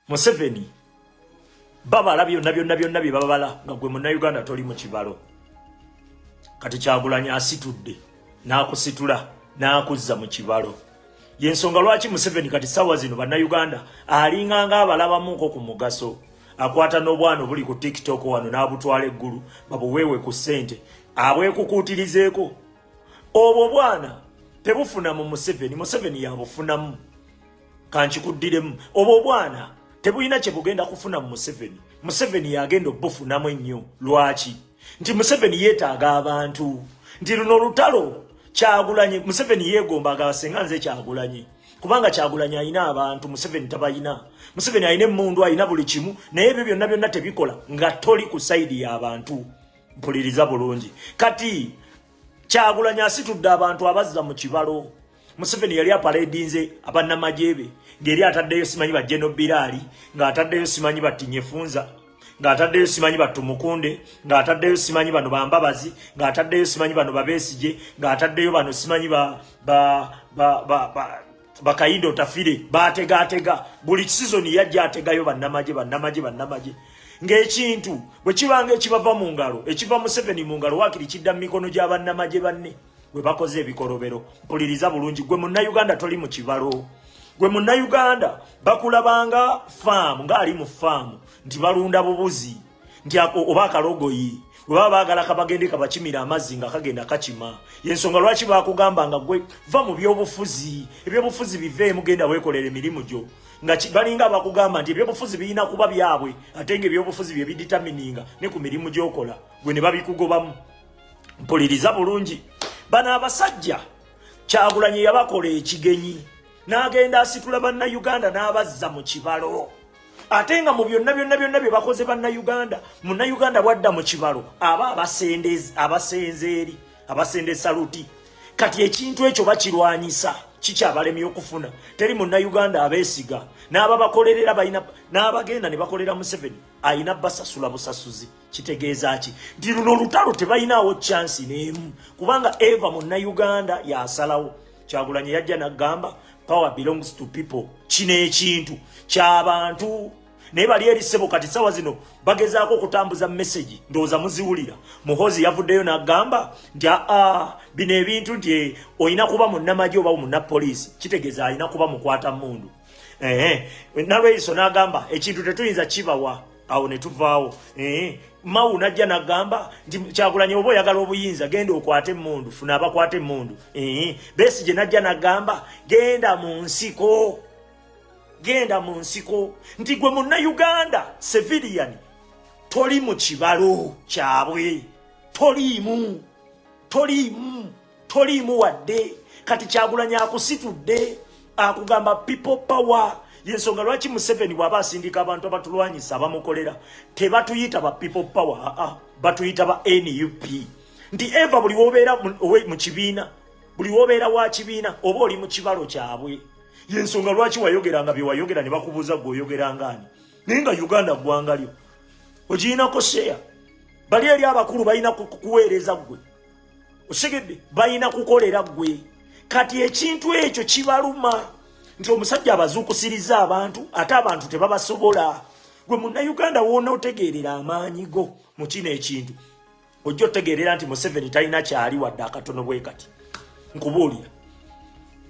Museveni babala byonna babala nga gwe Munnayuganda toli mu kibalo. Kati Kyagulanyi asitudde n'akusitula n'akuzza mu kibalo. Yensonga lwaki Museveni kati sawa zino Bannayuganda alinganga abalabamuko ku mugaso. Akwata n'obwana buli ku TikTok wano n'abutwala eggulu babuweewe ku ssente abwekukutirizeeko. Obwo bwana tebufuna mu Museveni yabufunamu. Kankikuddiremu obwo bwana tebulina kye bugenda kufuna mu Museveni yagenda obufunamu ennyo. Lwaki? Nti Museveni yeetaaga abantu. Nti luno lutalo Kyagulanyi Museveni yeegomba agasenga nze Kyagulanyi. Kubanga Kyagulanyi ayina abantu Museveni tabayina. Museveni ayina emmundu ayina buli kimu naye ebyo byonna tebikola nga toli ku sayidi y'abantu. Mpuliriza bulungi. Kati Kyagulanyi asitudde abantu abazza mu kibalo. Museveni yali aparedinze abannamajebe ngeri ataddeyo simanyi ba General Birali nga ataddeyo simanyi ba Tinyefunza nga ataddeyo simanyi ba Tumukunde nga ataddeyo simanyi bano Bambabazi nga ataddeyo simanyi bano Babesije nga ataddeyo bano simanyi Kayindo Tafire bategatega buli season yajja ategayo bannamaje ng'ekintu bwe kibanga ekibava mu ngalo ekiva Museveni mu ngalo wakiri kidda mu mikono gy'abannamaje banne we bakoze ebikolobero. Mpuliriza bulungi gwe Munnayuganda toli mu kibalo. Gwe Munnayuganda bakulabanga faamu ng'ali mu faamu nti balunda bubuzi nti oba akalogoyi we baba baagala kabagende kabakimira amazzi nga kagenda kakima. Yensonga lwaki bakugamba nga gwe va mu by'obufuzi ebyobufuzi biveemu genda weekolera emirimu gyo nga balinga bakugamba nti ebyobufuzi birina kuba byabwe ate nga ebyobufuzi bye biditamininga ne ku mirimu gy'okola gwe ne babikugobamu. Mpuliriza bulungi bano abasajja Kyagulanyi yabakola ekigenyi n'agenda asitula Bannayuganda n'abazza mu kibalo. Ate nga mu byonna bye bakoze Bannayuganda Munnayuganda bwadda mu kibalo aba abasende saluti. Kati ekintu ekyo bakirwanyisa kikyabalemi okufuna. Teri Munnayuganda abeesiga n'ababakolerera balina n'abagenda ne bakolera Museveni ayina basasula busasuzi. Kitegeeza ki? Nti luno olutalo tebalinawo chance n'emu kubanga eva Munnayuganda yasalawo. Kyagulanyi yajja n'agamba power belongs to people. Kino ekintu ky'abantu naye bali eri ssebo kati sawa zino bagezaako okutambuza message ndowooza muziwulira. Muhoozi yavuddeyo n'agamba nti bino ebintu nti olina kuba munnamagye oba munnapoliisi kitegeeza alina kuba mukwata mmundu. Nalweyiso n'agamba ekintu tetuyinza kibawa awo ne tuvaawo. Mawu najja n'agamba nti Kyagulanyi oba oyagala obuyinza genda okwate emmundu funa abakwate emmundu. Besigye najja n'agamba genda mu nsiko nti gwe Munnayuganda civilian toli mu kibalo kyabwe toliimu wadde. Kati Kyagulanyi akusitudde akugamba people power. Yensonga lwaki Museveni bw'aba asindika abantu abatulwanyisa abamukolera tebatuyita ba people power batuyita ba NUP. Nti eva buli wobeera mu kibiina buli wobeera wa kibiina oba oli mu kibalo kyabwe. Yensonga lwaki wayogeranga bye wayogera ne bakubuuza gwe oyogeranga ani naye nga Uganda ggwanga lyo ogirinako share. Bali eri abakulu balina kukuweereza gwe osigedde balina kukolera gwe. Kati ekintu ekyo kibaluma nti omusajja abazuukusiriza abantu ate abantu tebabasobola. Gwe Munnayuganda woona otegeerera amaanyi go mu kino ekintu ojja otegeerera nti Museveni talina kyali wadde akatono bwe kati. Nkubuulira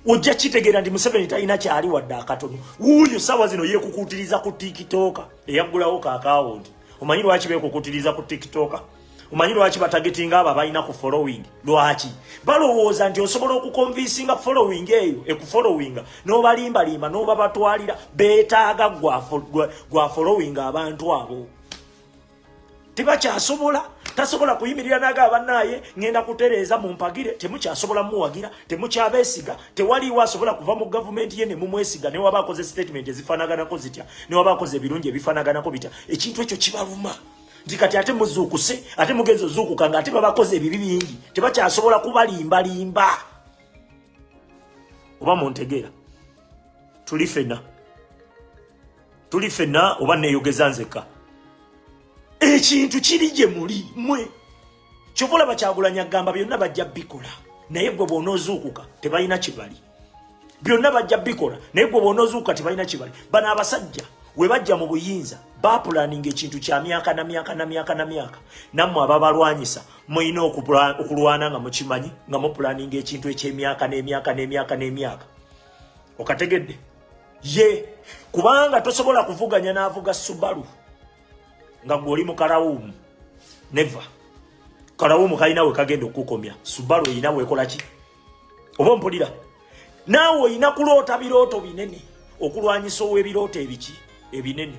ojja kitegeera nti Museveni talina kyali wadde akatono. Wuuyo sawa zino yeekukutiriza ku TikTok eyaggulawo kaakawunti. Omanyi lwaki beekukutiriza ku TikTok? Omanyi lwaki batagetinga abo abalina ku following? Lwaki? Balowooza nti osobola okukonvinsinga following eyo ekufollowinga n'obalimbalimba n'obabatwalira beetaaga gwa following abantu abo. Tebakyasobola. Tasobola kuyimirira n'agamba naye ngenda kutereeza mu mpagire. Temukyasobola muwagira, temukyabeesiga. Tewaliwo asobola kuva mu gavumenti ye ne mumwesiga ne waba akoze statement ezifaanaganako zitya ne waba akoze ebirungi ebifaanaganako bitya. Ekintu ekyo kibaluma. Nti kati ate muzuukuse ate mugenzi ozuukuka nga ate babakoze ebibi bingi tebakyasobola kubalimbalimba. Oba muntegeera tuli ffenna oba neeyogeza nzekka. Ekintu kiri gye muli mwe kyova olaba Kyagulanyi agamba byonna bajja bikola naye gwe bw'onoozuukuka tebalina kibali. Byonna bajja bikola naye gwe bw'onoozuukuka tebalina kibali. Bano abasajja webajja mu buyinza bapulaninga ekintu kya myaka na myaka na myaka na myaka nammwe ababalwanyisa mulina okulwana nga mukimanyi nga mupulaninga ekintu eky'emyaka n'emyaka n'emyaka n'emyaka okategedde ye kubanga tosobola kuvuganya n'avuga Subaru nga gwoli mu Kalawumu never Kalawumu kalina we kagenda okukomya Subaru ina wekola ki oba mpulira naawe ina kuloota birooto binene okulwanyisa ow'ebirooto ebiki ebinene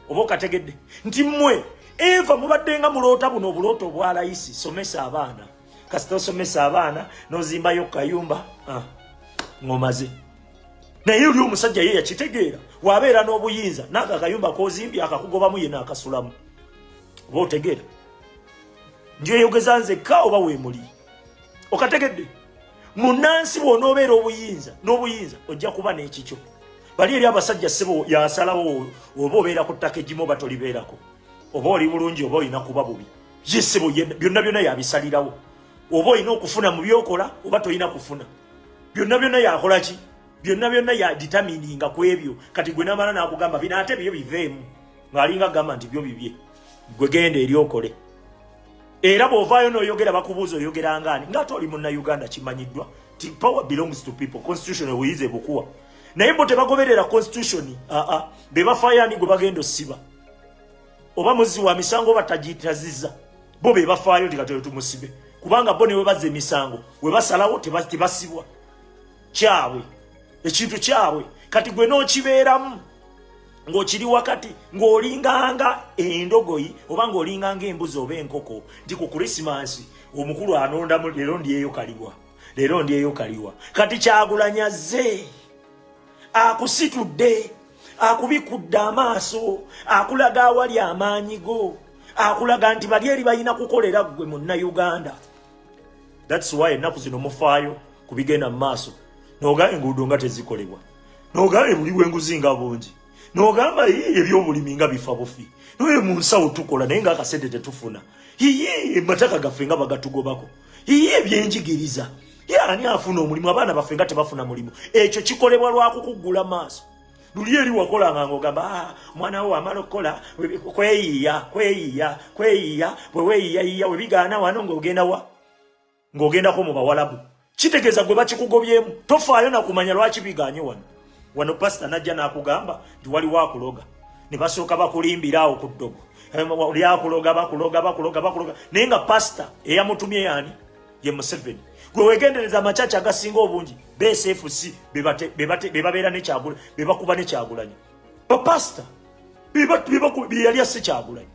oba okategedde nti mmwe eva mubaddenga muloota buno obulooto obwa layisi somesa abaana kasita osomesa abaana n'ozimbayo kayumba ngomaze naye oli omusajja ye yakitegeera wabeera n'obuyinza n'ako akayumba k'ozimbye akakugobamu ye n'akasulamu oba otegeera njeyogeza nzekka oba weemuli okategedde munnansi bw'onoobeera n'obuyinza ojja kuba n'ekikyo bali eri abasajja ssebo yasalawo oba obeera ku ttaka egimu oba tolibeerako oba oli bulungi oba olina kuba bubi ye ssebo byonna byonna yabisalirawo oba olina okufuna mu byokola oba tolina kufuna byonna byonna yakola ki byonna byonna yaditamininga ku ebyo kati gwe n'amala n'akugamba bino ate byo biveemu ng'alinga agamba nti byo bibye gwe genda eri okole era bw'ovaayo n'oyogera bakubuuza oyogera ngaani ng'ate oli munnayuganda kimanyiddwa ti power belongs to people constitution ebuyize bukuwa naye bo tebagoberera constitution be bafaayo gwe bagenda ossiba oba muzzi wa misango oba tagitaziza bo be bafaayo tikatero tumusibe kubanga bo ne we bazza emisango we basalawo tebasibwa kyabwe ekintu kyabwe kati gwe n'okibeeramu ng'okiri wakati ng'olinganga endogoyi oba ng'olinganga embuzi oba enkoko nti ku Krismasi omukulu anondamu leero ndyeyo kaliwa kati Kyagulanyi azze akusitudde akubikudde amaaso akulaga awali amaanyi go akulaga nti bali eri balina kukolera gwe munnayuganda. That's why ennaku zino mufaayo kubigenda mu maaso n'ogamba enguudo nga tezikolebwa n'ogamba buli bw'enguzi nga bungi n'ogamba ebyobulimi nga bifa bufi naye mu nsawo tukola naye ng'akasente tetufuna emataka gaffe nga bagatugobako ebyenjigiriza ani afuna omulimu abaana baffe nga tebafuna mulimu ekyo kikolebwa lwakukuggula maaso luli eri wakolanga ng'ogamba omwana wo amala okukola kweyiiya bwe weeyiyayiya we bigaana wano ng'ogendako mu bawalabu kitegeeza gwe bakikugobyemu tofaayo nakumanya lwaki biganye wano pasita najja n'akugamba nti waliwo akuloga ne basooka bakulimbira awo ku ddogo oli akuloga bakuloga naye nga pasita eyamutumye yaani ye Museveni gwe wegendereza amacaca agasinga obungi BSFC be babeera n'Ekyagulanyi be bakuba n'Ekyagulanyi bapasita yali asse Kyagulanyi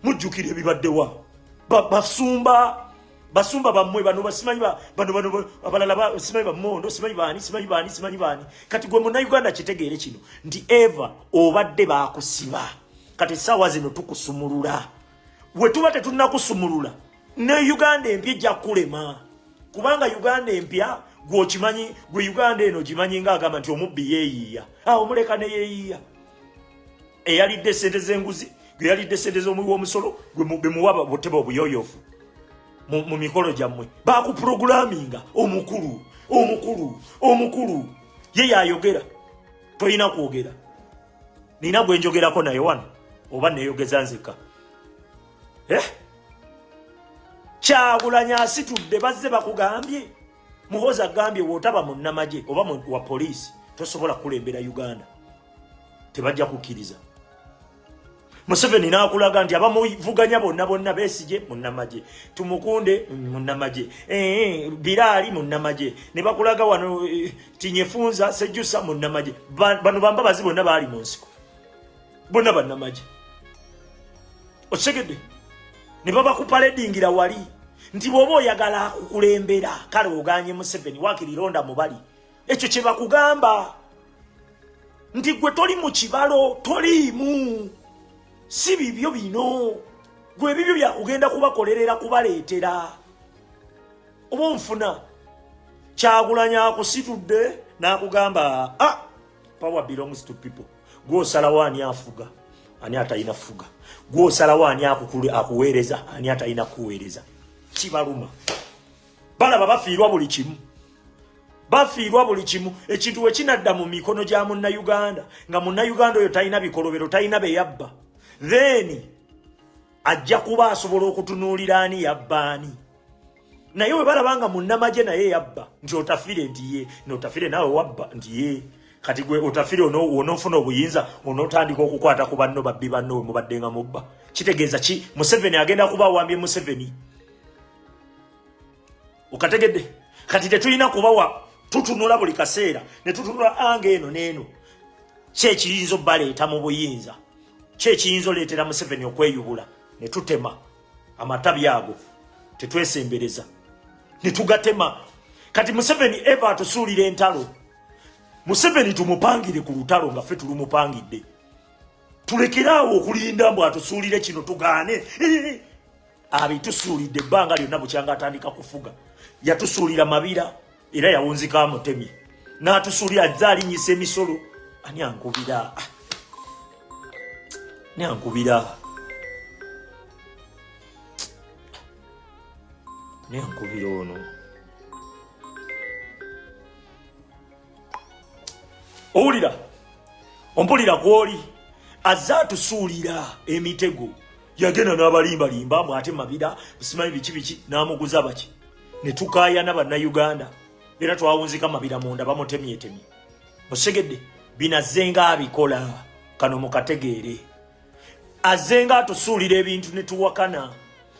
mujjukire ebibaddewa basumba bammwe bano basimanyi bano abalala simanyi bamondo simanyi baani kati gwe munnayuganda kitegeere kino nti eva obadde baakusiba kati essaawa zino tukusumulula we tuba tetunnakusumulula ne Uganda empya ejja kulema kubanga Uganda empya gwokimanyi gwe Uganda eno gimanyi ng'agamba nti omubbi yeeyiiya omuleka ne yeeyiiya eyalidde sente z'enguzi gwe yalidde sente z'omuwi w'omusolo gwe muwaba boteba obuyoyofu mu mikolo gyammwe bakuprogramminga omukulu ye yayogera toyina kwogera nina gwe njogerako naye wano oba neeyogeza nzeka Kyagulanyi asitudde bazze bakugambye muhoza agambye wotaba munnamagye oba wa poliisi tosobola kulembera Uganda tebajja kukkiriza Museveni n'akulaga nti abamuvuganya bonna Besigye munnamagye tumukunde munnamagye Biraali munnamagye ne bakulaga wano Tinyefunza Sejjusa munnamagye bano bambabazi bonna baali mu nsiko bonna bannamagye okitegedde ne baba kupaledingira wali nti bw'oba oyagala kukulembera kale oganye Museveni wakirironda mubali ekyo kye bakugamba nti gwe toli mu kibalo toliimu si bibyo bino gwe bibyo byakugenda kubakolerera kubaleetera oba onfuna Kyagulanyi akusitudde n'akugamba power belongs to people gw'osalawo ani afuga ani atalina fuga gw'osalawo ani akuweereza ani atalina kuweereza kibaluma balaba bafiirwa buli kimu bafiirwa buli kimu ekintu we kinadda mu mikono gya munnayuganda nga munnayuganda oyo talina bikolobero talina beyabba then ajja kuba asobola okutunuulira ani yabbaani naye we balabanga munnamagye naye yabba nti otafire nti ye notafire naawe wabba nti ye kati gwe otafire onoofuna obuyinza onootandika okukwata ku banno babbi banno we mubadde nga mubba kitegeeza ki Museveni agenda kuba awambye Museveni okategedde kati tetulina kubawa tutunula buli kaseera ne tutunula ange eno n'eno kyekiyinza obbaleeta mu buyinza kyekiyinza oleetera Museveni okweyubula ne tutema amatabi ago tetwesembereza ne tugatema kati Museveni eva atusuulira entalo Museveni tumupangire ku lutalo nga ffe tulumupangidde tulekeraawo okulinda mbu atusuulire kino tugaane abitusuulidde ebbanga lyonna bukyanga atandika kufuga yatusuulira mabira era yawunzika amutemye n'atusuulira azze alinyisa emisolo ani ankubira ne ankubira ono owulira ompulira kwoli azze atusuulira emitego yagenda n'abalimbalimba mwate mabira busimanyi biki n'amuguza baki ne tukaayana bannayuganda era twawunzika mabira munda bamutemyetemye osegedde binazzenga abikola kano mukategeere azzenga atusuulira ebintu ne tuwakana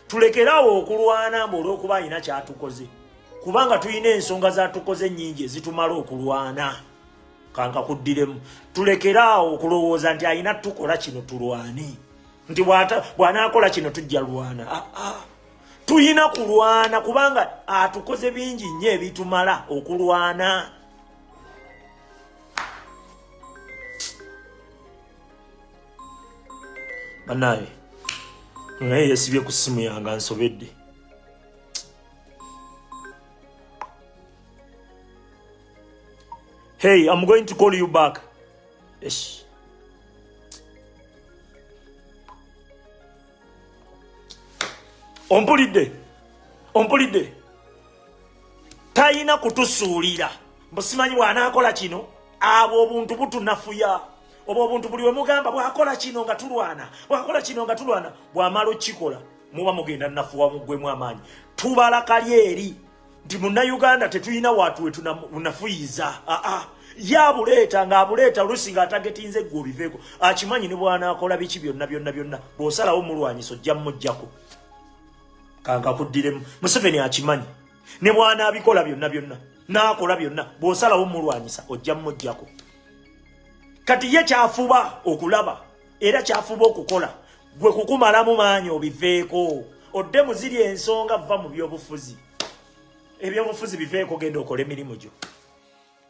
tulekeraawo okulwana mbu olw'okuba alina kyatukoze kubanga tulina ensonga zatukoze nnyingi ezitumala okulwana kanka kuddiremu tulekeraawo okulowooza nti alina tukola kino tulwane nti bw'anaakola kino tujja lwana tulina kulwana kubanga atukoze bingi nnyo ebitumala okulwana banaye naye yesibye ku ssimu yange nsobedde hey I'm going to call you back yes ompulidde tayina kutusuulira mbusimanyi bw'anaakola kino abo obuntu butunafuya oba obuntu buli we mugamba bw'akola kino nga tulwana bw'amala okikola muba mugenda nafuwa muggwemu amaanyi tubala kali eri nti munnayuganda tetulina watu we tunafuyiza yabuleeta ng'abuleeta oluusi ng'atagetinze ggwe obiveeko akimanyi ne bw'anaakola biki byonna bw'osalawo mulwanyisa ojja mmuggyako kanka kuddiremu Museveni akimanyi ne bw'anaabikola byonna n'akola byonna bw'osalawo mulwanyisa ojja mmuggyako kati ye kyafuba okulaba era kyafuba okukola gwe kukumalamu maanyi obiveeko odde muziri ensonga vva mu byobufuzi ebyobufuzi biveeko genda okola emirimu gyo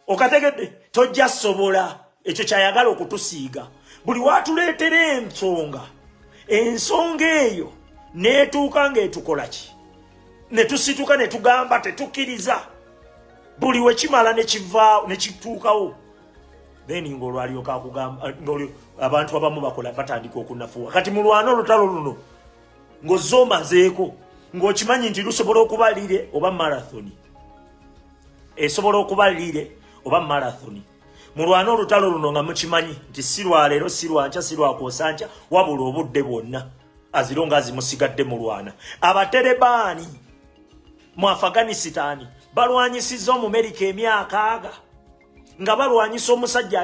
okategedde tojja sobola ekyo kyayagala okutusiiga buli watuleetera ensonga eyo neetuuka ng'etukola ki ne tusituka ne tugamba tetukkiriza buli we kimala ne kituukawo then ng'olwalyoka akugamba abantu abamu bakola batandika okunafuwa kati mu lwana olutalo luno ng'ozze omazeeko ng'okimanyi nti lusobola okuba lire oba marathoni esobola okuba lire oba marathoni mu lwana olutalo luno nga mukimanyi nti si lwaleero si lwankya si lwakwosankya wabula obudde bwonna azironga azimusigadde mu lwana abaterebaani mu Afghanistan balwanyisizza Omumerika emyaka aga nga balwanyisa omusajja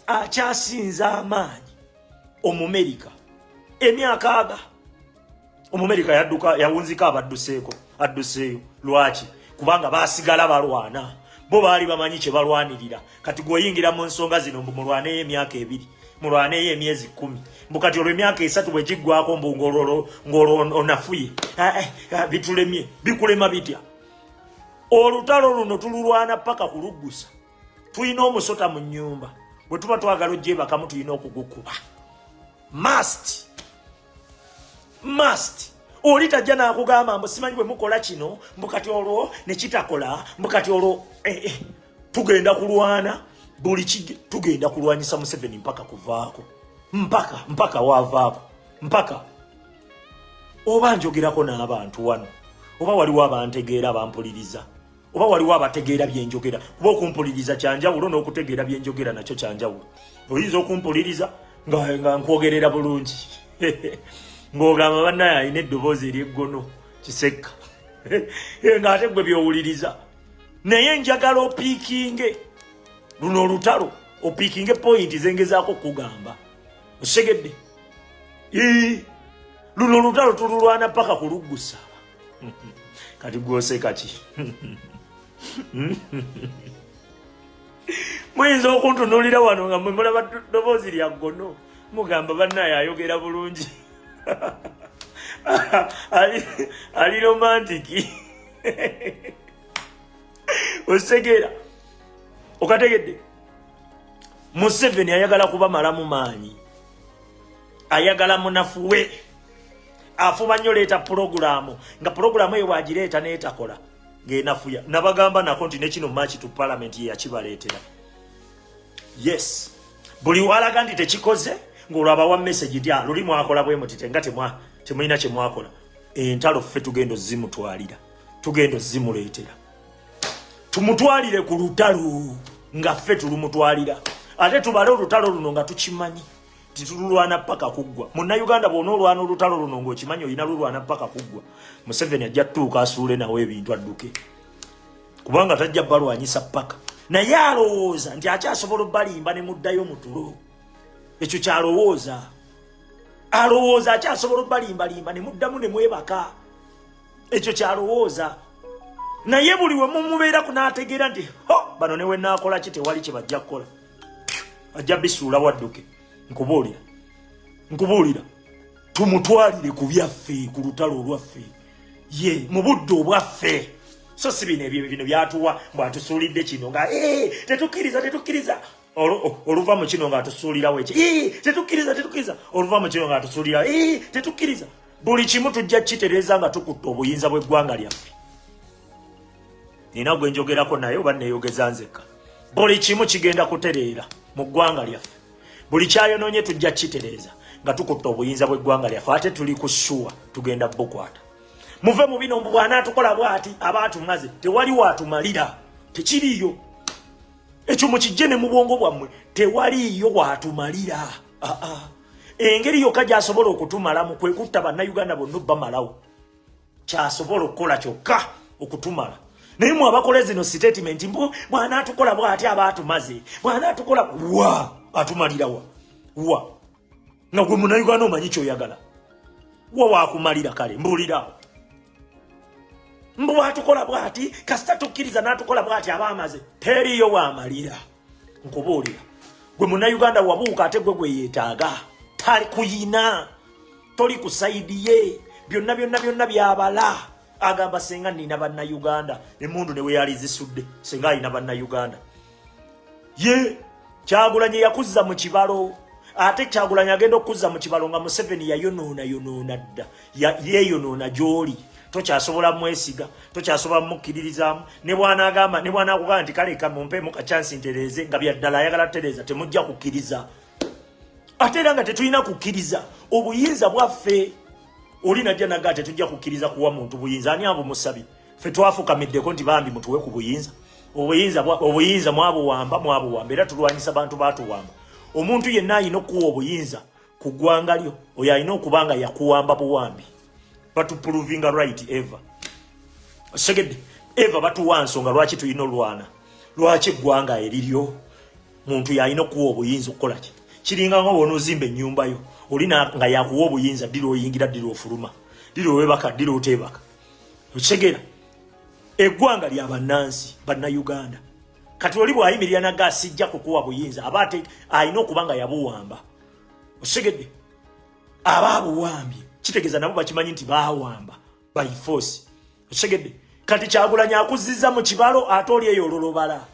akyasinza amaanyi Omumerika emyaka aga Omumerika yawunzika adduseeyo lwaki kubanga basigala balwana bo baali bamanyi kye balwanirira kati gweoyingira mu nsonga zino mbu mulwaneyo emyaka 2 mulwaneyo emyezi 10 mbu kati olwo emyaka 3 bwe giggwako mbu ng'olwo onafuye bitulemye bikulema bitya olutalo luno tululwana paka kuluggusa tulina omusota mu nnyumba bwe tuba twagala ojjebakamu tulina okugukuba must oli tajja n'akugamba mbu simanyi bwe mukola kino mbu kati olwo ne kitakola mbu kati olwo tugenda kulwana buli tugenda kulwanyisa Museveni mpaka kuvaako mpaka wavaako mpaka oba njogerako n'abantu wano oba waliwo abantegeera abampuliriza oba waliwo abategeera byenjogera kuba okumpuliriza kyanjawulo n'okutegeera byenjogera nakyo kyanjawulo oyinza okumpuliriza nga nkwogerera bulungi ng'ogamba bannaye alina eddoboozi eryeggono kisekka ng'ate gwe byowuliriza naye njagala opiikinge luno olutalo opiikinge pointi zengezaako kugamba osegedde luno olutalo tululwana paka kuluggusa kati gwoseka ki muyinza okuntunuulira wano nga mwe mulaba ddoboozi lya ggono mugamba bannaye ayogera bulungi ali romantiki osegera okategedde Museveni ayagala kuba malamu maanyi ayagala munafuwe afuba nnyo leeta pulogulaamu nga pulogulaamu eyo bwagireeta neetakola ng'enafuya nabagamba nako nti nekino maaki tu palamenti yeyakibaleetera yes buli walaga nti tekikoze ng'olwabawa message nti luli mwakola bwe mutite nga temulina kye mwakola entalo ffe tugenda ozimutwalira tugenda ozimuleetera tumutwalire ku lutalo nga ffe tulumutwalira ate tubale olutalo luno nga tukimanyi titululwana paka kuggwa munnayuganda bw'onoolwana olutalo luno ng'okimanyi olina lulwana paka kuggwa Museveni ajja tutuuka asuule nawe ebintu adduke kubanga tajja balwanyisa paka naye alowooza nti akyasobola obbalimba ne muddayo mu tulo ekyo kyalowooza alowooza akyasobola obbalimbalimba ne muddamu ne mwebaka ekyo kyalowooza naye buli we mumubeera kunaategeera nti bano ne we naakola ki tewali kye bajja kukola ajja bisuula wadduke nkubuulira tumutwalire ku byaffe ku lutalo olwaffe ye mu budde obwaffe so si bino byatuwa bw'atusuulidde kino nga tetukkiriza oluva mu kino ng'atusuulirawo eki tetukkiriza oluva mu kino ng'atusuulirawo tetukkiriza buli kimu tujja kitereeza nga tukutta obuyinza bw'eggwanga lyaffe nina gwe njogerako naye oba neeyogeza nzekka buli kimu kigenda kutereera mu ggwanga lyaffe buli kyayonoonye tujja kitereeza nga tukutta obuyinza bw'eggwanga lyaffe ate tuli ku ssuwa tugenda bukwata muve mu bino bw'anaatukola bw'ati abaatumaze tewali waatumalira tekiriiyo ekyo mukijje ne mu bwongo bwammwe tewaliiyo waatumalira engeri yokka gy'asobola okutumalamu kwe kutta bannayuganda bonna bamalawo kyasobola okukola kyokka okutumala naye mwe abakola zino statement bw'anaatukola bw'ati abaatumaze bw'anaatukola wa atumalira wa nga gwe munnayuganda omanyi kyoyagala wa waakumalira kale mbuulirawo bw'atukola bw'ati kasita tukkiriza n'atukola bw'ati abaamaze teriyo waamalira nkubuulira gwe munnayuganda wabuuka ate gwe yeetaaga tali kuyina toli ku sayidi ye byonna byabala agamba senga nina bannayuganda emmundu ne weyali zisudde senga alina bannayuganda ye Kyagulanyi yakuzza mu kibalo ate Kyagulanyi agenda okuzza mu kibalo nga Museveni yayonoona dda yeeyonoona gy'oli tokyasobola mwesiga tokyasobola mukkiririzaamu ne bw'anaakugamba nti kale kamumpeemu kacyansi ntereeze nga byaddala ayagala tereeza temujja kukkiriza ate era nga tetulina kukkiriza obuyinza bwaffe oli najja naga tetujja kukkiriza kuwa muntu buyinza ani abo musabi ffe twafukamiddeko nti bambi mutuwe ku buyinza obuyinza mwabuwamba era tulwanyisa bantu baatuwamba omuntu yenna alina okuwa obuyinza ku ggwanga lyo oyo alina okuba nga yakuwamba buwambi batuprovinga right eva segedde eva batuwa nsonga lwaki tulina olwana lwaki eggwanga eriryo muntu yalina okuwa obuyinza okukola ki kiringa nga wonoozimba ennyumba yo olina nga yakuwa obuyinza ddira oyingira ddira ofuluma ddira owebaka ddira oteebaka okitegeera eggwanga lya bannansi bannayuganda kati oli bw'ayimirira naga asijja kukuwa buyinza aba ate alina okuba nga yabuwamba osegedde aba abuwambye kitegeeza nabo bakimanyi nti baawamba by force osegedde kati Kyagulanyi akuzizza mu kibalo ate oli eyo ololobala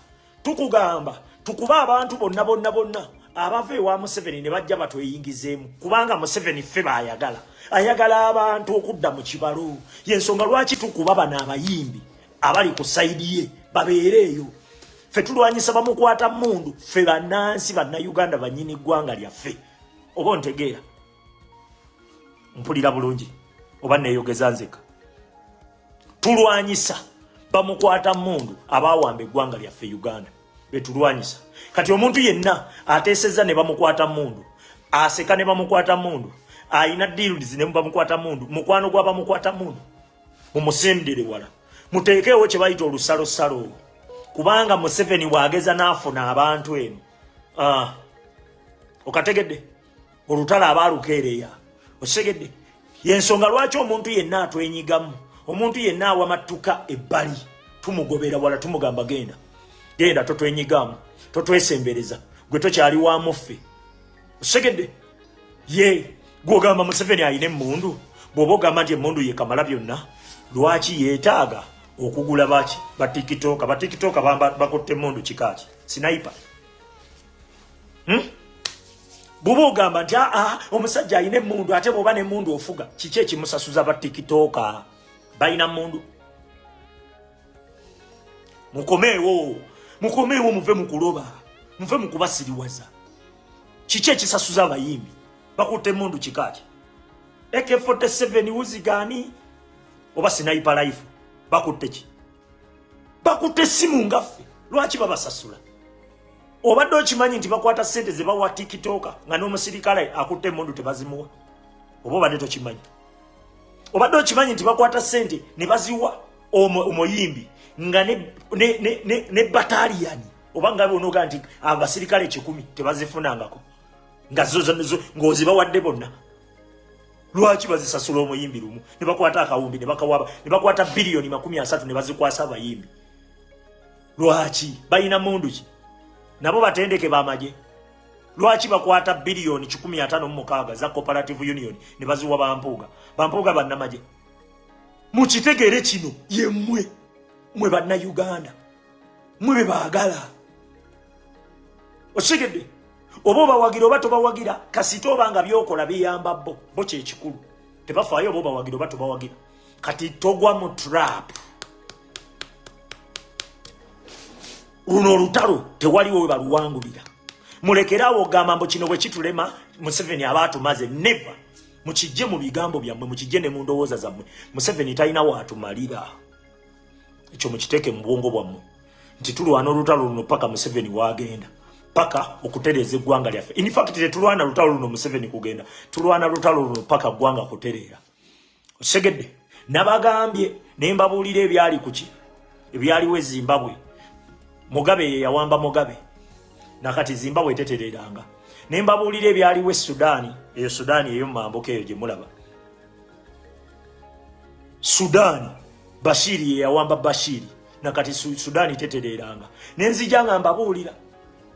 tukugamba tukuba abantu bonna abava ewa Museveni ne bajja batweyingizeemu kubanga Museveni ffe ayagala abantu okudda mu kibalo yensonga lwaki tukuba bano abayimbi abali ku sayidi ye babeere eyo ffe tulwanyisa bamukwata mundu ffe bannansi bannayuganda bannyini ggwanga lyaffe oba ontegeera mpulira bulungi oba neeyogeza nzeka tulwanyisa bamukwata mundu abawamba eggwanga lyaffe Uganda betulwanyisa kati omuntu yenna ateseza ne bamukwata mundu aseka ne bamukwata mundu aina deals ne bamukwata mundu mukwano gwa bamukwata mundu mumusendere wala mutekeewo kye bayita olusalo kubanga Museveni waageza n'afuna abantu eno okategedde olutala abalukeereya osegedde yensonga lwaki omuntu yenna atwenyigamu omuntu yenna awamatuka ebbali tumugobera wala tumugamba genda totwenyigamu totwesembereza gwe tokyali wa muffe osegedde ye gwogamba Museveni ayina emmundu bw'oba ogamba nti emmundu ye kamala byonna lwaki yeetaaga okugula baki batikitoka bakotte emmundu kikaaki sniper bw'oba ogamba nti omusajja ayina emmundu ate bw'oba n'emmundu ofuga kiki ekimusasuza batikitoka balina mmundu mukomeewo muve mukuloba muve mukubasiriwaza kiki ekisasuza abayimbi bakutte emmundu kikaaki AK47 wuzigani oba sniper rifle bakutte ki bakutte simu ngaffe lwaki babasasula obadde okimanyi nti bakwata sente ze bawa tikitoka nga n'omusirikale akutte emmundu tebazimuwa oba obadde tokimanyi obadde okimanyi nti bakwata sente ne baziwa omuyimbi nga ne bataliyani oba nga bonoga nti abasirikale 10 tebazifunangako nga ng'ozibawadde bonna lwaki bazisasula omuyimbi lumu ne bakwata akawumbi ne bakawaba ne bakwata biliyoni 30 ne bazikwasa abayimbi lwaki balina mundu ki nabo batendeke bamaje lwaki bakwata biliyoni 156 za Cooperative Union ne baziwa bampuga bannamaje mukitegere kino yemmwe mwe banna Uganda mwe bebaagala osigedde oba bawagira oba tobawagira kasito obanga byokola biyamba bo kyekikulu tebafaayo oba bawagira oba tobawagira kati togwa mu trap luno olutalo tewaliwo we baluwangulira mulekerawo ogamba mbu kino bwe kitulema Museveni abaatumaze never mukijje mu bigambo byammwe mukijje ne mu ndowooza zammwe Museveni talina waatumalira ekyo mukiteeke mu bwongo bwammwe nti tulwana olutalo luno paka Museveni waagenda paka okutereeza eggwanga lyaffe in fact tetulwana lutalo luno Museveni kugenda tulwana lutalo luno paka ggwanga kutereera osegedde nabagambye ne mbabuulira ebyali kuki ebyaliwo Zimbabwe Mugabe ye yawamba Mugabe nakati Zimbabwe tetereranga ne mbabuulira ebyaliwo Sudani eyo Sudani eyo mamboka eyo gye mulaba Sudani Bashiri ye yawamba Bashiri nakati Sudani tetereranga nenzija nga mbabuulira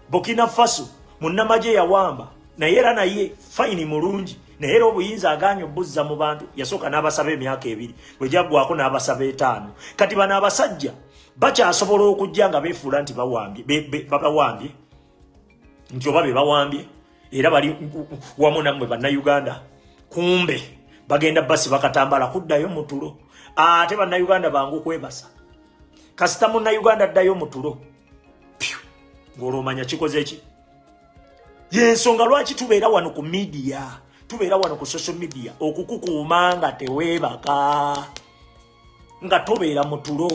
Burkina Faso munnamaje yawamba naye era naye fine mulungi naye era obuyinza aganya obuzza mu bantu yasooka n'abasaba emyaka 2 bwe jaggwako n'abasaba 5 kati bano abasajja bakyasobola okujja nga beefuula nti babawambye nti oba be bawambye era bali wamu nammwe bannayuganda kumbe bagenda basi bakatambala kuddayo mu tulo ate bannayuganda bangu kwebasa kasita munnayuganda addayo mu tulo ng'olomanya kikoze eki yensonga lwaki tubeera wano ku media tubeera wano ku social media okukukuuma nga teweebaka nga tobeera mu tulo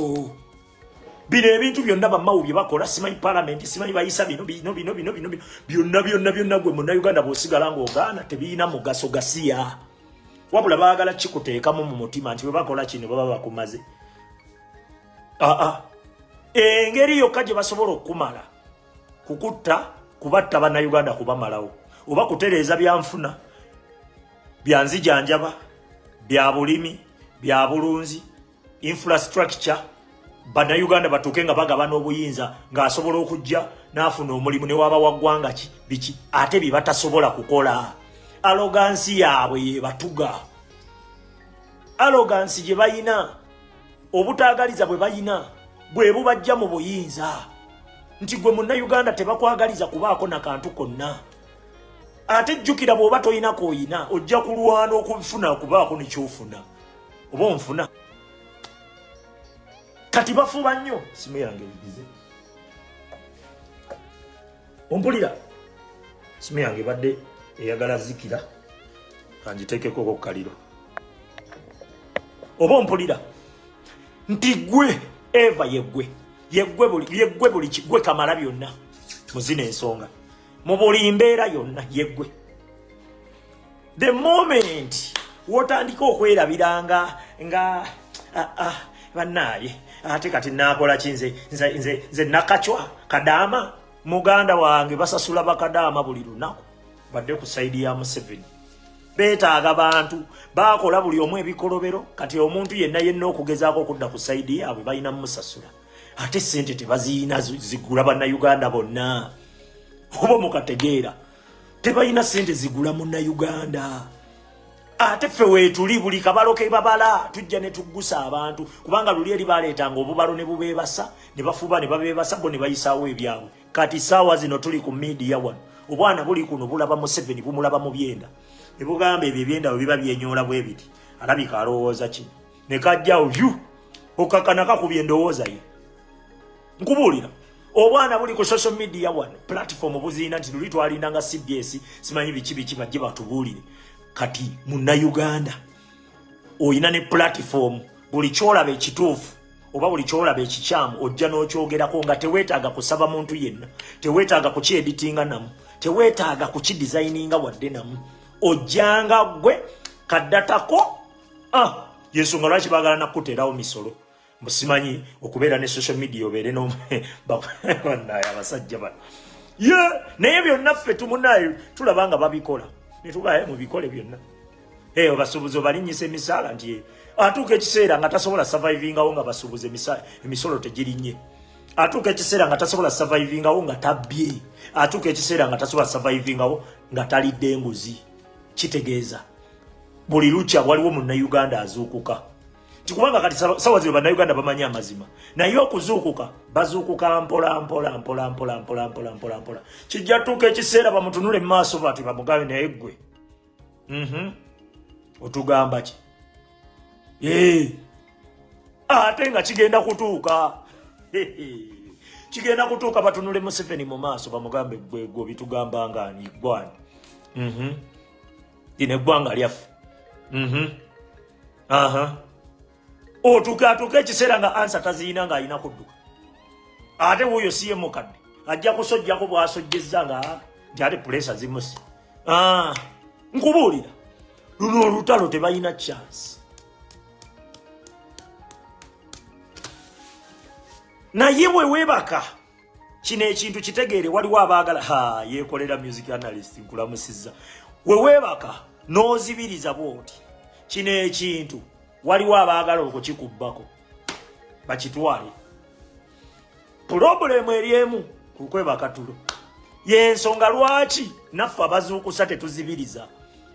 bino ebintu byonna bamawu bye bakola simanyi parliament simanyi bayisa bino byonna gwe munnayuganda bw'osigala ng'ogaana tebiina mugaso gasiya wabula baagala kikuteekamu mu mutima nti bwe bakola kino baba bakumaze engeri yokka gye basobola okukumala kukutta kubatta bannayuganda kubamalawo oba kutereeza byanfuna byanzijanjaba bya bulimi bya bulunzi infrastructure bannayuganda batuuke nga bagabana obuyinza ng'asobola okujja n'afuna omulimu ne waba waggwanga ki biki ate bye batasobola kukola arrogansi yaabwe yebatuga arrogansi gye bayina obutaagaliza bwe bayina bwe bubajja mu buyinza nti gwe munnayuganda tebakwagaliza kubaako nakantu konna ate jjukira bw'oba toyina k'oyina ojja kulwana okufuna kubaako nekyofuna oba onfuna kati bafuba nnyo simu yange ebigize ompulira simu yange badde eyagala zikira kanjiteekeko ku kaliro oba ompulira nti gwe eva yegwe buli kigwe kamala byonna muzina ensonga mu buli mbeera yonna yegwe. The moment wotandika okwerabiranga nga bannaye ate kati nakola kinze nze nakachwa kadama muganda wange basasula bakadama buli lunaku badde ku side ya Museveni betaaga bantu bakola buli omu ebikolobero kati omuntu yenna okugezaako okudda ku side yaabwe balina musasula ate sente tebaziina zigula bannayuganda bonna oba mukategeera tebalina sente zigula munnayuganda ate ffe weetuli buli kabalo ke babala tujja ne tuggusa abantu kubanga luli eri baleetanga obubalo ne bubeebasa ne bafuba ne babeebasa bo ne bayisaawo ebyabwe kati saawa zino tuli ku media wano obwana buli kuno bulaba Museveni bumulaba mu byenda ne bugamba ebyo ebyenda bwe biba byenyoola bwe biti alabika alowooza ki ne kajjawo okakanaka ku byendowooza ye nkubuulira obwana buli ku social media wano platform buziina nti luli twalinda nga CBS simanyi biki bajje batubuulire kati munnayuganda oyina ne platform buli kyolaba ekituufu oba buli kyolaba ekikyamu ojja n'okyogerako nga teweetaaga kusaba muntu yenna teweetaaga kukyeditinga namu teweetaaga kukidesigninga wadde namu ojjanga gwe kaddatako yensonga lwaki baagala nakuteerawo misolo musimanyi okubeera ne social media obeere bannaye abasajja bano naye byonna ffe tumunaye tulaba nga babikola netugaye mubikole byonna basuubuzi obalinyisa emisaala nti atuuka ekiseera nga tasobola survivingawo nga basuubuzi emisolo tegirinnye atuuka ekiseera nga tasobola survivingawo nga tabbye atuuka ekiseera nga tasobola survivingawo nga talidde enguzi kitegeeza buli lukya waliwo munnayuganda azuukuka tikubanga kati sawa zino bannayuganda bamanyi amazima naye okuzuukuka bazuukuka mpola kijja tuuka ekiseera bamutunule mu maaso bati bamugambe naye ggwe otugamba ki ate nga kigenda kutuuka kigenda kutuuka batunule Museveni mu maaso bamugambe ggwe bitugamba ngani gwani lino eggwanga lyaffe otuka ekiseera nga ansa taziina ng'alina kudduka ate wuuyo siye mukadde ajja kusojjako bw'asojjezza nga nti ate pulesa zimusi nkubuulira luno olutalo tebalina chance naye bwe weebaka kino ekintu kitegeere waliwo abaagala yeekolera music analyst nkulamusizza we weebaka n'ozibiriza bw'oti kino ekintu waliwo abaagala okukikubbako bakitwale pulobulemu eryemu kukwebaka tulo yensonga lwaki naffe abazuukusa tetuzibiriza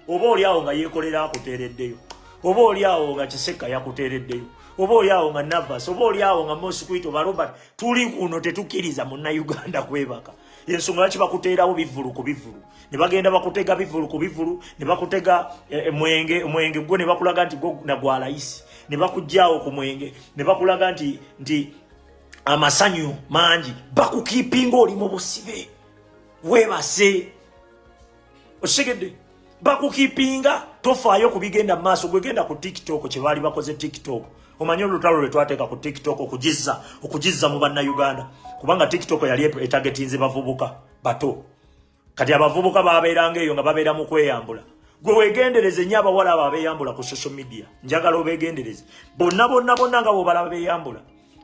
oba oli awo nga yeekolera akuteereddeyo oba oli awo nga Kiseka yakuteereddeyo oba oli awo nga Navas oba oli awo nga Mosquito ba Robert tuli kuno tetukkiriza munnayuganda kwebaka yensonga lwaki bakuteerawo bivulu ku bivulu ne bagenda bakutega bivulu ku bivulu ne bakutega mwenge gwo ne bakulaga nti gwo nagwa layisi ne bakujjaawo ku mwenge ne bakulaga nti amasanyu mangi bakukiipinga oli mu busibe weebase osigedde bakukiipinga tofaayo kubigenda mu maaso gwegenda ku TikTok kye baali bakoze TikTok omanyi olutalo lwe twateeka ku TikTok okugizza mu bannayuganda kubanga TikTok yali etagetinze bavubuka bato kati abavubuka babeeranga eyo nga babeera mu kweyambula gwe weegendereze nnyo abawala abo abeeyambula ku social media njagala obeegendereze bonna nga bw'obalaba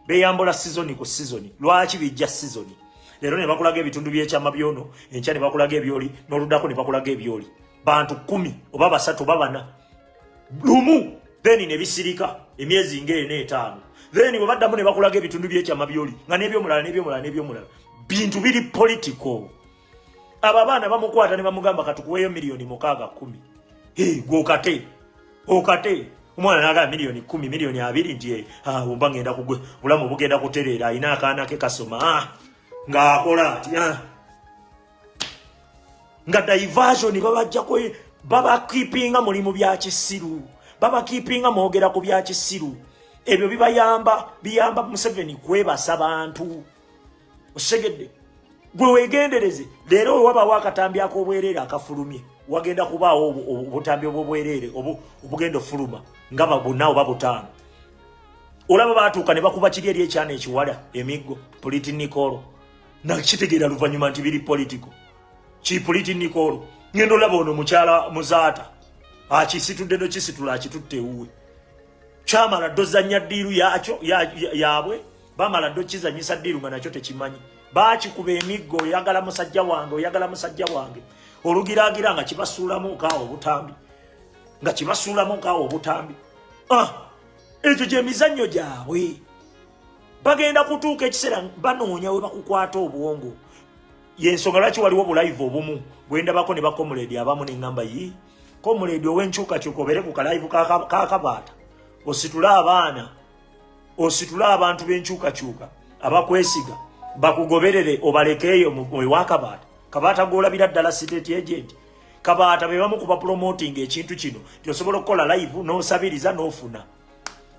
beeyambula sizoni ku sizoni lwaki bijja sizoni leero ne bakulaga ebitundu by'ekyama byono enkya ne bakulaga ebyoli n'oluddako ne bakulaga ebyoli bantu 10 oba 3 oba 4 lumu then ne bisirika emyezi nga 5 then bwe baddamu ne bakulaga ebitundu by'ekyama byoli nga n'ebyomulala bintu biri political aba abaana bamukwata ne bamugamba katukuweeyo milioni 610 gwe okate omwana n'agala milioni 10 milioni 2 nti wumba ngenda kugwe bulamu bugenda kutereera ayina akaana ke kasoma ng'akola ati nga diversion babajjako babakiipinga mulimu bya kisiru babakiipinga mwogera ku bya kisiru ebyo biyamba Museveni kwebasa bantu osegedde gwe weegendereze leero wabaawo akatambi ak'obwereere akafulumye wagenda kubaawo obutambi obwobwereere obugenda ofuluma nga bonna oba 5 olaba batuuka ne bakuba kiri eri ekyana ekiwala emiggo Politi-Nicolo nakitegeera luvannyuma nti biri political ki Politi-Nicolo ngendo olaba ono mukyala muzaata akisitudde no kisitula akitutte ewuwe kyamala dozanya ddiiru yakyo yaabwe bamala dokizanyisa ddiiru nga nakyo tekimanyi bakikuba emiggo oyagala musajja wange olugiraagira nga kibasuulamu kaawo obutambi ekyo gy'emizannyo gyabwe bagenda kutuuka ekiseera banoonya we bakukwata obwongo yensonga lwaki waliwo obulaivu obumu bwendabako ne bakomuledi abamu ne ŋŋamba yi komuledi ow'enkyukakyuka obeere ku kalaivu kakabaata ositule abaana ositule abantu b'enkyukakyuka abakwesiga bakugoberere obalekeeyo ewakabaata kabaata g'olabira ddala state agent kabaata be bamu kuba promoting ekintu kino tyosobola okukola live n'osabiriza n'ofuna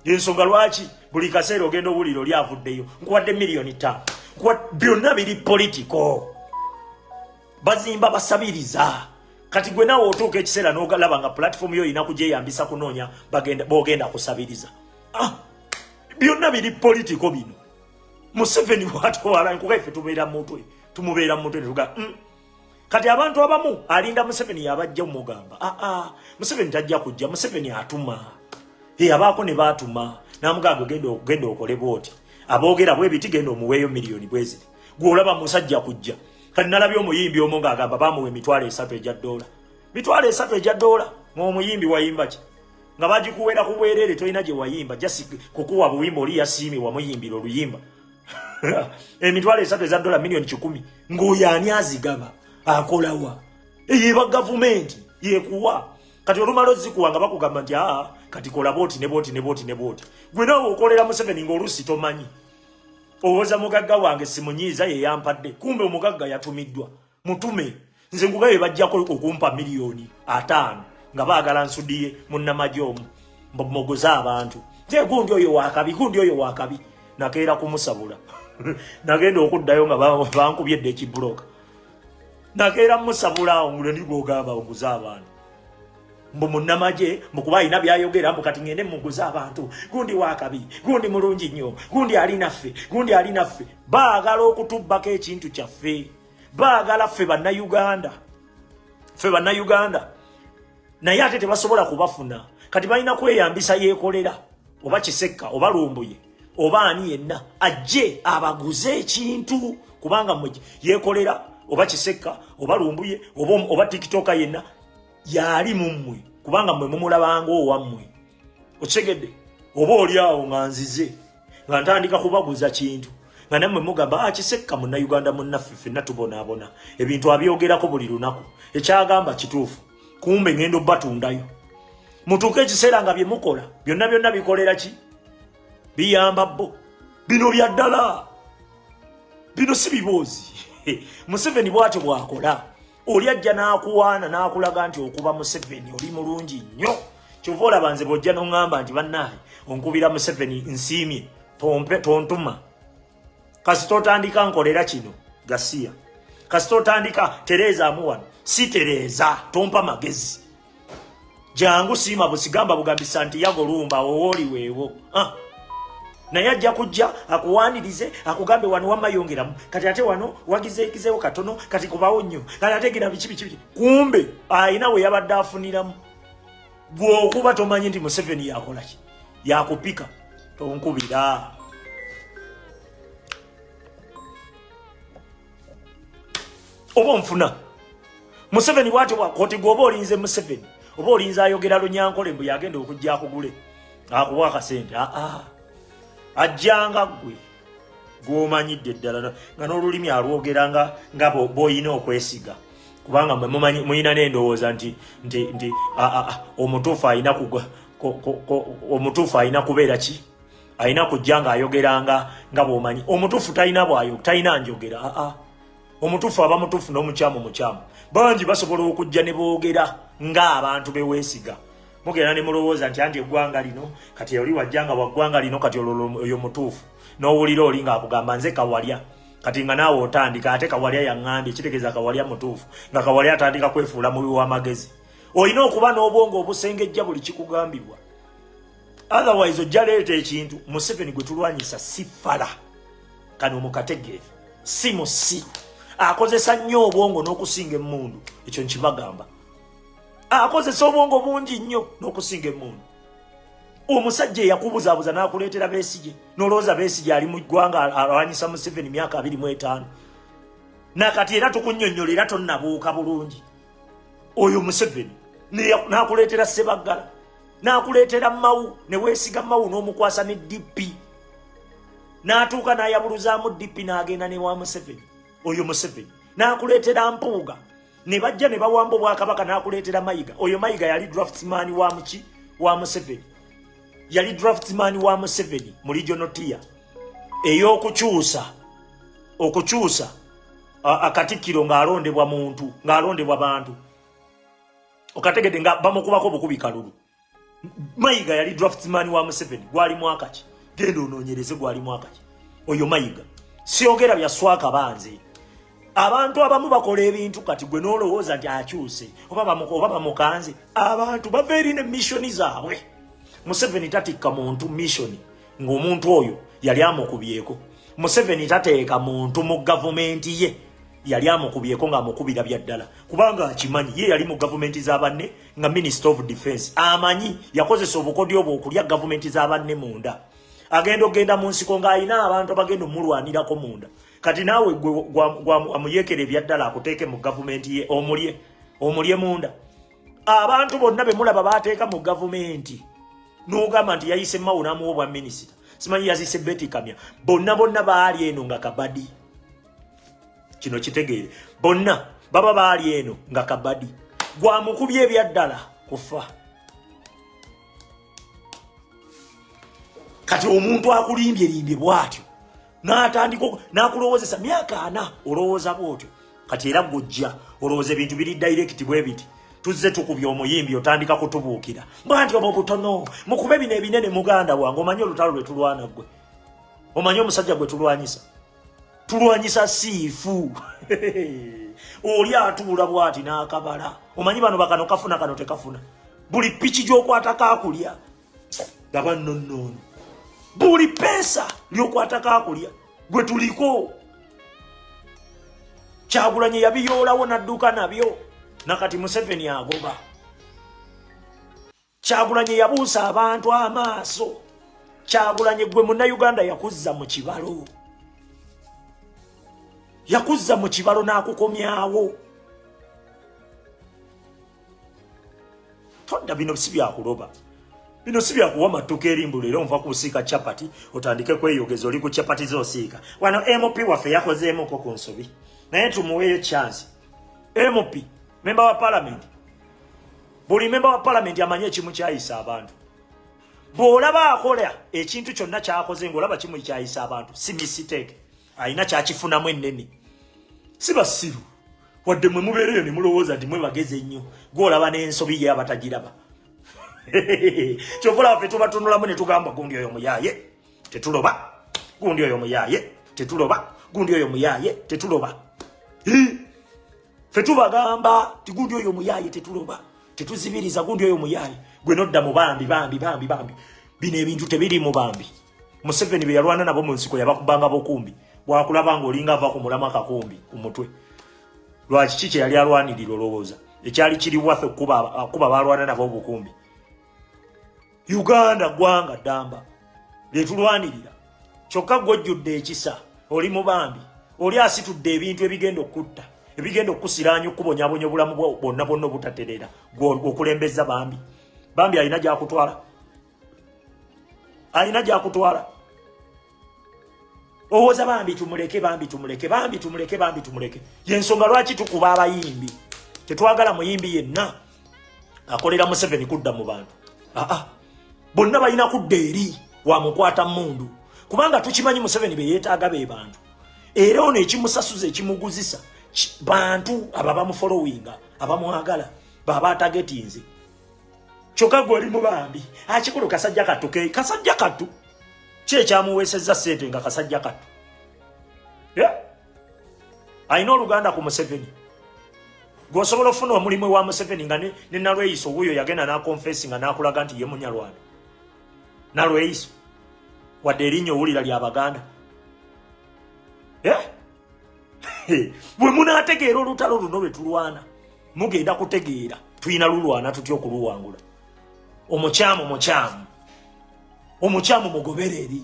yensonga lwaki buli kaseera ogenda owulira oli avuddeyo nkuwadde miliyoni 5 byonna biri political bazimba basabiriza kati gwe nawe otuuka ekiseera n'ogalaba nga platform yo oyina kugyeyambisa kunoonya bogenda kusabiriza byonna biri political bino Museveni bwatwala nkuga ife tumubeera mu mutwe netuga kati abantu abamu alinda Museveni yabajja mugamba Museveni tajja kujja Museveni atuma abaako ne baatuma namugamba genda okole bwoti aboogera bwe biti genda omuweeyo miliyoni bweziri gwolaba musajja kujja kati nalabye omuyimbi omu ng'agamba bamuwe $3,000 $3,000 ng'omuyimbi wayimba ki nga bagikuweera ku bwereere tolina gye wayimba jasi kukuwa buwimba oli yasiimi wamuyimbira oluyimba $3,000 miliyoni 10 ng'oyo ani azigaba akolawa yeba gavumenti yekuwa kati olumala ozikuwa nga bakugamba nti kati kola booti ne booti gwe nawe okolera Museveni ng'oluusi tomanyi owoza mugagga wange simunyiiza ye yampadde kumbe omugagga yatumiddwa mutume nze ngugabe bajjako okumpa miliyoni 5 nga baagala nsudiye munnamagye omu mbomogoza abantu nze gundi oyo wakabi nakeera kumusabula nagenda okuddayo nga bankubyedde ekibuloka nakeera musabula omuleni gwogamba oguza abantu mbu munnamagye mukuba alina byayogera mbu kati ngende muguza abantu gundi wakabi gundi mulungi nnyo gundi alinaffe baagala okutubbako ekintu kyaffe baagala ffe bannayuganda naye ate tebasobola kubafuna kati balina kweyambisa yeekolera oba Kisekka oba Lumbuye oba ani yenna ajje abaguze ekintu kubanga yeekolera oba Kisekka oba Lumbuye oba TikToker yenna yali mummwe kubanga mmwe mumulabanga owammwe okigedde oba oli awo nga nzize nga ntandika kubaguza kintu nga nammwe mugamba Kisekka munnayuganda munnaffe ffenna tubonaabona ebintu abyogerako buli lunaku ekyagamba kituufu kumbe ngendo batundayo mutuuke ekiseera nga bye mukola byonna bikolera ki biyamba bo bino bya ddala bino si biboozi Museveni bw'atyo bw'akola oli ajja n'akuwaana n'akulaga nti okuba Museveni oli mulungi nnyo kyova olaba nze bw'ojja n'oŋŋamba nti bannaaye onkubira Museveni nsiimye tontuma kasita otandika nkolera kino Gasiya kasita otandika Tereza amuwano si Tereza tompa magezi jangu siima busigamba bugambisa nti yagolumba wooli weewo naye ajja kujja akuwanirize akugambe wano wamayongeramu kati ate wano wagizeekizeewo katono kati kubawo nnyo kati ate gira biki kumbe ayina we yabadde afuniramu bw'okuba tomanyi nti Museveni yakola ki yakupika tonkubira oba onfuna Museveni bw'atyo bwakoti gwoba olinze Museveni oba olinze ayogera Lunyankole mbu yagenda okujja akugule akuwa akasente ajjanga gwe gw'omanyidde ddala nga n'olulimi alwogera nga b'olina okwesiga kubanga muyina n'endowooza nti omutuufu alina kubeera ki alina kujja ng'ayogeranga nga bw'omanyi omutuufu talina njogera omutuufu aba mutuufu n'omukyamu bangi basobola okujja ne boogera ng'abantu beweesiga mugenda ne mulowooza nti anti eggwanga lino kati oli wajjanga wa ggwanga lino kati oyo mutuufu n'owulira oli ng'akugamba nze Kawalya kati nga naawe otandika ate Kawalya yaŋŋambye kitegeeza Kawalya mutuufu nga Kawalya atandika kwefuula mubi w'amagezi olina okuba n'obwongo obusengejja buli kikugambibwa otherwise ojaleeta ekintu Museveni gwe tulwanyisa si fala kano mukategeere si musiru akozesa nnyo obwongo n'okusinga emmundu ekyo nkibagamba akozesa obwongo bungi nnyo n'okusinga emmundu omusajja yakubuzaabuza n'akuleetera Besigye n'olowooza Besigye ali mu ggwanga alwanyisa Museveni myaka 25 nakati era tukunnyonnyola era tonnabuuka bulungi oyo Museveni n'akuleetera Ssebaggala n'akuleetera Mawu ne weesiga Mawu n'omukwasa ne DP n'atuuka n'ayabuluzaamu DP n'agenda ne wa Museveni oyo Museveni n'akuleetera Mpuuga ne bajja ne bawamba Obwakabaka n'akuleetera Mayiga oyo Mayiga yali draftsman wa muki wa Museveni yali draftsman wa Museveni mu regional tier ey'okukyusa okukyusa akatikkiro ng'alondebwa muntu ng'alondebwa bantu okategedde nga bamukubako obukubi kalulu Mayiga yali draftsman wa Museveni gwali mwaka ki genda onoonyereze gwali mwaka ki oyo Mayiga siyogera byaswaka banze abantu abamu bakola ebintu kati gwe n'olowooza nti akyuse oba bamukanze abantu bava eri ne missioni zaabwe Museveni tatikka muntu missioni ng'omuntu oyo yali amukubyeko Museveni tateeka muntu mu gavumenti ye yali amukubyeko ng'amukubira bya ddala kubanga akimanyi ye yali mu gavumenti z'abanne nga Minister of Defense amanyi yakozesa obukodyo obwo okulya gavumenti z'abanne munda agenda ogenda mu nsiko ng'alina abantu abagenda omulwanirako munda kati naawe amuyekere ebya ddala akuteeke mu gavumenti ye omulye munda abantu bonna be mulaba baateeka mu gavumenti n'ogamba nti yayise Mawu n'amuwa obwa minisita simanyi yazise Betty Kamya bonna baali eno nga Kabadi kino kitegeere bonna baba baali eno nga Kabadi gwamukubye ebya ddala kufa kati omuntu akulimbye bwatyo n'atandika n'akulowoozesa myaka 4 olowooza bwotyo kati era gojja olowooza ebintu biri direct bwe biti tuzze tukubye omuyimbi otandika kutubuukira mwanti obo butono mukube bino ebinene muganda wange omanyi olutalo lwe tulwana gwe omanyi omusajja gwe tulwanyisa siifu oli atuula bwati n'akabala omanyi bano bakano kafuna kano tekafuna buli piki gy'okwata kakulya gaba nnono buli pesa lyokwata kakulya gwe tuliko Kyagulanyi yabiyoolawo n'adduka nabyo nakati Museveni agoba Kyagulanyi yabuusa abantu amaaso Kyagulanyi gwe Munnayuganda yakuzza mu kibalo n'akukomyawo tonda bino si byakuloba bino si byakuwa mattuka erimbu leero nva kusiika chapati otandike kweyogeza oli ku chapati z'osiika wano MP waffe yakozeemuko ku nsobi naye tumuweeyo chance MP member wa parliament buli member wa parliament amanye ekimu kyayisa abantu bw'olaba akola ekintu kyonna kyakoze ng'olaba kimu kyayisa abantu si mistake alina kyakifunamu ennene si basiru wadde mwe mubeereyo ne mulowooza nti mwe bageze ennyo gw'olaba n'ensobi ye abatagiraba kyokola waffe tubatunulamu ne tugamba gundi oyo muyaaye tetuloba gundi oyo muyaaye tetuloba gundi oyo muyaaye tetuloba ffe tubagamba ti gundi oyo muyaaye tetuloba tetuzibiriza gundi oyo muyaaye gwe nodda mu bambi bino ebintu tebiri mu bambi Museveni be yalwana nabo mu nsiko yabakubanga bokumbi bwakulaba ng'olinga ava ku mulama kakumbi ku mutwe lwaki kiki yali alwanirira olowooza ekyali kiri waffe kuba balwana nabo obukumbi Uganda gwanga ddamba lyetulwanirira kyokka gwojjudde ekisa oli mu bambi oli asitudde ebintu ebigenda okutta ebigenda okusiraanya okubonyabonya obulamu bwonna obutaterera okulembeza bambi alina gyakutwala owooza bambi tumuleke yensonga lwaki tukuba abayimbi tetwagala muyimbi yenna akolera Museveni kudda mu bantu bonna balina kudda eri wamukwata mundu kubanga tukimanyi Museveni be yeetaaga be bantu era ono ekimusasuza ekimuguzisa bantu ababamufollowinga abamwagala baba atagetinze kyokka gwe oli mu bambi akikulu kasajja kattu kyekyamuweesezza ssente nga kasajja kattu alina oluganda ku Museveni gwosobola ofuna omulimu ewa Museveni nga ne nalweyiso wuyo yagenda n'akonfesi nga n'akulaga nti ye munyalwana Nalweiso wadde erinnya owulira lya Baganda. Bwe munaategeera olutalo luno lwe tulwana mugenda kutegeera tulina lulwana tutya okuluwangula. Omukyamu mugobere eri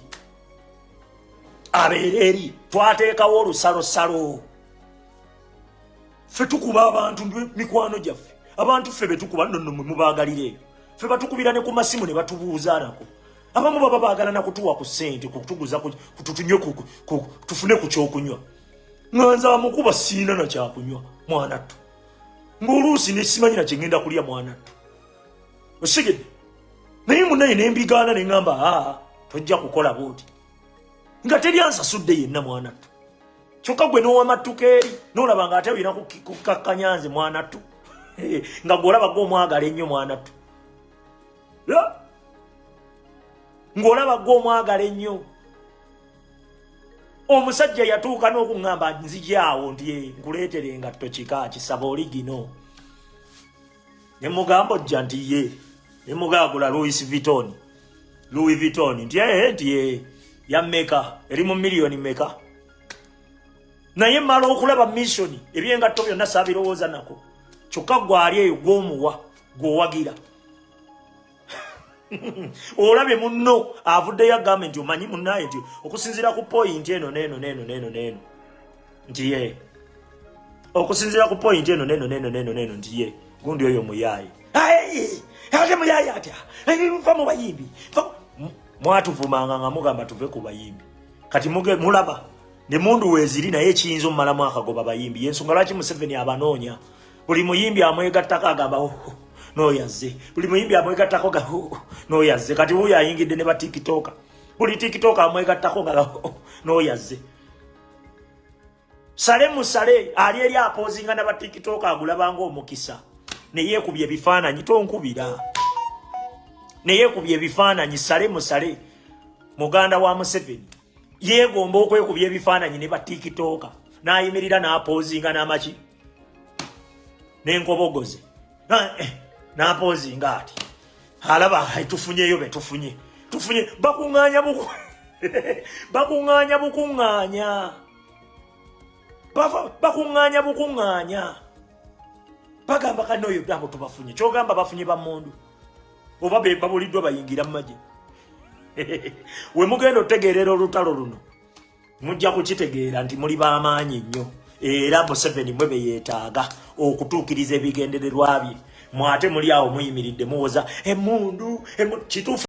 abeere eri twateekawo olusalosalo. Ffe tukuba abantu mikwano gyaffe abantu ffe betukuba nno mwe mubaagalira eyo ffe batukubira ne ku masimu ne batubuuza nako. Abamu baba baagala na kutuwa ku ssente kutuguza kututunye tufune ku kyokunywa. Nganza amukuba siina na kyakunywa mwanattu. Ng'oluusi ne simanyi na kye ngenda kulya mwanattu. Osigedde naye munnaye ne mbigaana ne ŋŋamba tojja kukola bwoti nga teri ansasudde yenna mwanattu. Kyokka gwe n'owamattuka eri n'olaba ng'ate olina kukakkanya nze mwanattu nga gw'olaba gw'omwagala ennyo mwanattu. Ng'olaba gw'omwagala ennyo. Omusajja yatuuka n'okuŋŋamba nzijaawo nti nkuleetere engatto kika kisaba oli gino. Ne mugamba ojja nti ye ne mugaagula Louis Vuitton nti ya mmeka eri mu miliyoni mmeka. Naye mmala okulaba missioni ebyengatto byonna saabirowooza nako. Kyokka gwali eyo gw'omuwa gw'owagira. Olabye munno avuddeyo agamba nti omanyi munnaye nti okusinziira ku point eno n'eno nti ye okusinziira ku point eno n'eno nti ye gundi oyo muyaaye. Ate muyaaye atya nva mu bayimbi mwatuvumanga nga mugamba tuve ku bayimbi kati mulaba ne mundu weeziri naye ekiyinza omumalamu akagoba bayimbi. Yensonga lwaki Museveni abanoonya buli muyimbi amwegattako agamba noyazze buli muyimbi amwegattako ga noyazze kati wuyo ayingidde ne ba TikTok buli TikTok amwegattako nga noyazze. Sale musale ali eri apozinga na ba TikTok agulabanga omukisa ne yeekubye ebifaananyi tonkubira ne yeekubye ebifaananyi. Sale musale muganda wa Museveni yeegomba okwekubya ebifaananyi ne ba TikTok n'ayimirira n'apozinga n'amaki n'enkobogoze n'apozinga ati alaba tufunyeyo be tufunye bakuŋŋaanya bukuŋŋaanya bagamba kano oyo abo tubafunye kyogamba bafunye bammundu oba babuliddwa bayingira mu magye. We mugenda otegeerera olutalo luno mujja kukitegeera nti muli b'amaanyi nnyo era Museveni mwe be yeetaaga okutuukiriza ebigendererwa bye. Mwate muli awo muyimiridde muwoza emmundu kituufu.